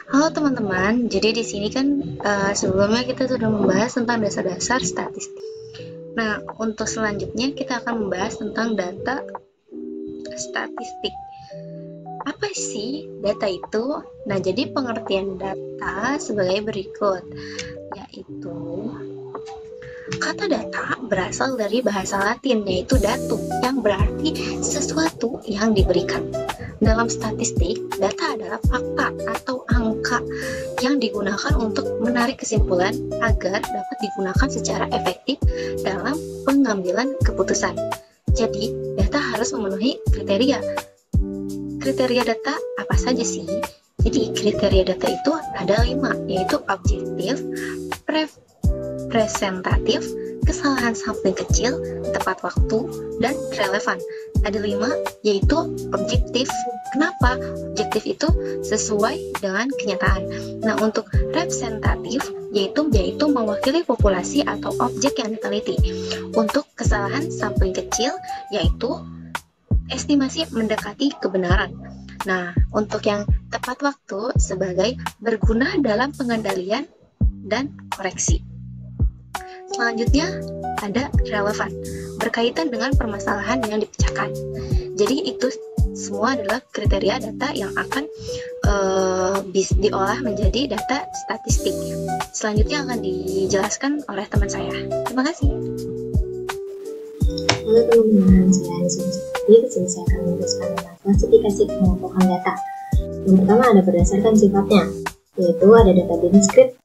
Halo teman-teman, jadi di sini kan sebelumnya kita sudah membahas tentang dasar-dasar statistik. Nah, untuk selanjutnya kita akan membahas tentang data statistik. Apa sih data itu? Nah, jadi pengertian data sebagai berikut, yaitu kata data berasal dari bahasa Latin, yaitu datum, yang berarti sesuatu yang diberikan. Dalam statistik, data adalah fakta atau angka yang digunakan untuk menarik kesimpulan agar dapat digunakan secara efektif dalam pengambilan keputusan. Jadi, data harus memenuhi kriteria. Kriteria data apa saja sih? Jadi, kriteria data itu ada 5, yaitu objektif, representatif, kesalahan sampling kecil, tepat waktu, dan relevan. Ada 5, yaitu objektif. Kenapa? Objektif itu sesuai dengan kenyataan. Nah, untuk representatif, yaitu mewakili populasi atau objek yang diteliti. Untuk kesalahan sampling kecil, yaitu estimasi mendekati kebenaran. Nah, untuk yang tepat waktu sebagai berguna dalam pengendalian dan koreksi. Selanjutnya ada relevan, berkaitan dengan permasalahan yang dipecahkan. Jadi itu semua adalah kriteria data yang akan diolah menjadi data statistik. Selanjutnya akan dijelaskan oleh teman saya. Terima kasih. Halo teman-teman, saya Hanifah. Di sini saya akan menjelaskan tentang klasifikasi pengelompokan data. Yang pertama ada berdasarkan sifatnya, yaitu ada data diskrit,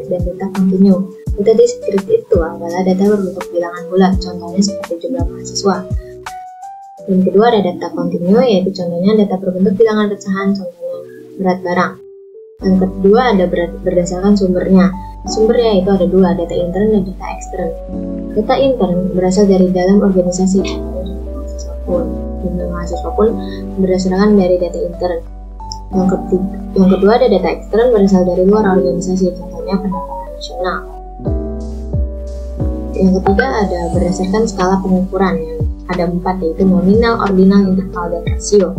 dan data kontinu. Data diskrit itu adalah data berbentuk bilangan bulat, contohnya seperti jumlah mahasiswa. Dan kedua ada data kontinu, yaitu contohnya data berbentuk bilangan pecahan, contohnya berat barang. Dan kedua ada berdasarkan sumbernya. Sumbernya itu ada 2, data intern dan data ekstern. Data intern berasal dari dalam organisasi, jumlah mahasiswa pun berdasarkan dari data intern. Yang kedua ada data ekstern berasal dari luar organisasi, contohnya pendapatan nasional. Yang ketiga ada berdasarkan skala pengukuran, yang ada 4, yaitu nominal, ordinal, interval, dan rasio.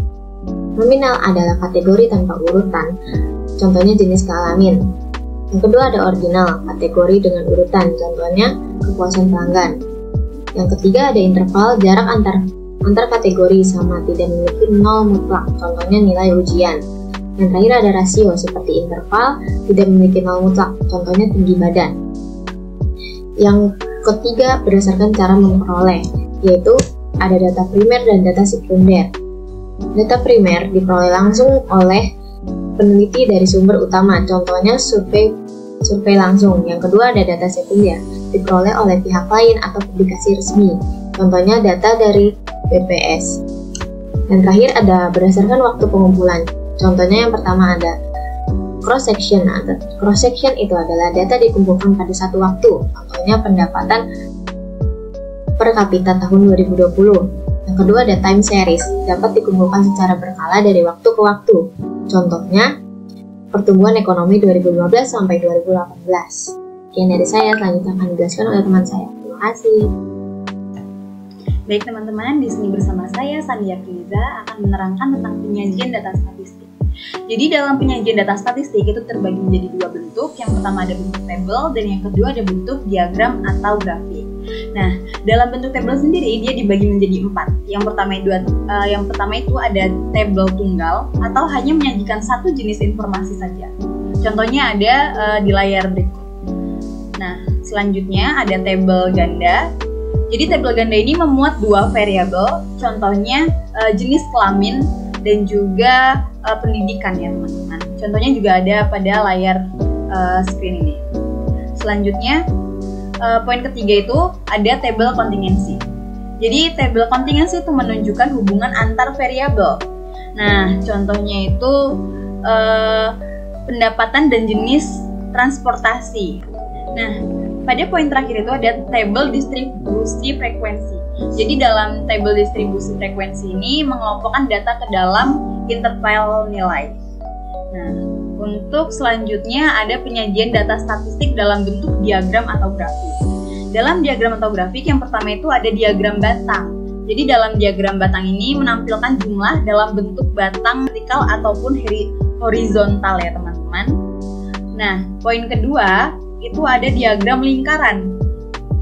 Nominal adalah kategori tanpa urutan, contohnya jenis kelamin. Yang kedua ada ordinal, kategori dengan urutan, contohnya kepuasan pelanggan. Yang ketiga ada interval, jarak antar kategori sama, tidak memiliki nol mutlak, contohnya nilai ujian. Yang terakhir ada rasio, seperti interval, tidak memiliki nol mutlak, contohnya tinggi badan. Yang ketiga berdasarkan cara memperoleh, yaitu ada data primer dan data sekunder. Data primer diperoleh langsung oleh peneliti dari sumber utama, contohnya survei langsung. Yang kedua ada data sekunder, diperoleh oleh pihak lain atau publikasi resmi, contohnya data dari BPS. Dan terakhir ada berdasarkan waktu pengumpulan, contohnya yang pertama ada cross section. Cross section itu adalah data dikumpulkan pada satu waktu, contohnya pendapatan per kapita tahun 2020. Yang kedua ada time series, dapat dikumpulkan secara berkala dari waktu ke waktu, contohnya pertumbuhan ekonomi 2015 sampai 2018. Sekian dari saya, selanjutnya akan dijelaskan oleh teman saya. Terima kasih. Baik teman-teman, di sini bersama saya Sandia Kriza akan menerangkan tentang penyajian data statistik. Jadi dalam penyajian data statistik itu terbagi menjadi 2 bentuk. Yang pertama ada bentuk tabel dan yang kedua ada bentuk diagram atau grafik. Nah, dalam bentuk tabel sendiri dia dibagi menjadi 4. Yang pertama itu ada tabel tunggal atau hanya menyajikan satu jenis informasi saja. Contohnya ada di layar berikut. Nah, selanjutnya ada tabel ganda. Jadi tabel ganda ini memuat 2 variabel, contohnya jenis kelamin dan juga pendidikan ya teman-teman. Contohnya juga ada pada layar screen ini. Selanjutnya poin ketiga itu ada tabel kontingensi. Jadi tabel kontingensi itu menunjukkan hubungan antar variabel. Nah, contohnya itu pendapatan dan jenis transportasi. Nah, pada poin terakhir itu ada tabel distribusi frekuensi. Jadi dalam tabel distribusi frekuensi ini mengelompokkan data ke dalam interval nilai. Nah, untuk selanjutnya ada penyajian data statistik dalam bentuk diagram atau grafik. Dalam diagram atau grafik yang pertama itu ada diagram batang. Jadi dalam diagram batang ini menampilkan jumlah dalam bentuk batang vertikal ataupun horizontal ya teman-teman. teman-teman. Nah, poin kedua itu ada diagram lingkaran.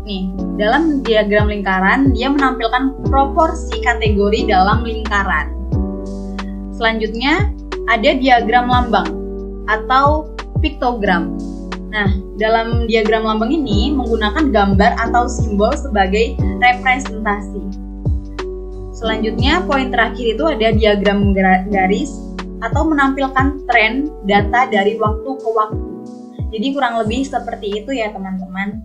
Nih, dalam diagram lingkaran dia menampilkan proporsi kategori dalam lingkaran. Selanjutnya ada diagram lambang atau piktogram. Nah, dalam diagram lambang ini menggunakan gambar atau simbol sebagai representasi. Selanjutnya, poin terakhir itu ada diagram garis atau menampilkan tren data dari waktu ke waktu. Jadi kurang lebih seperti itu ya teman-teman.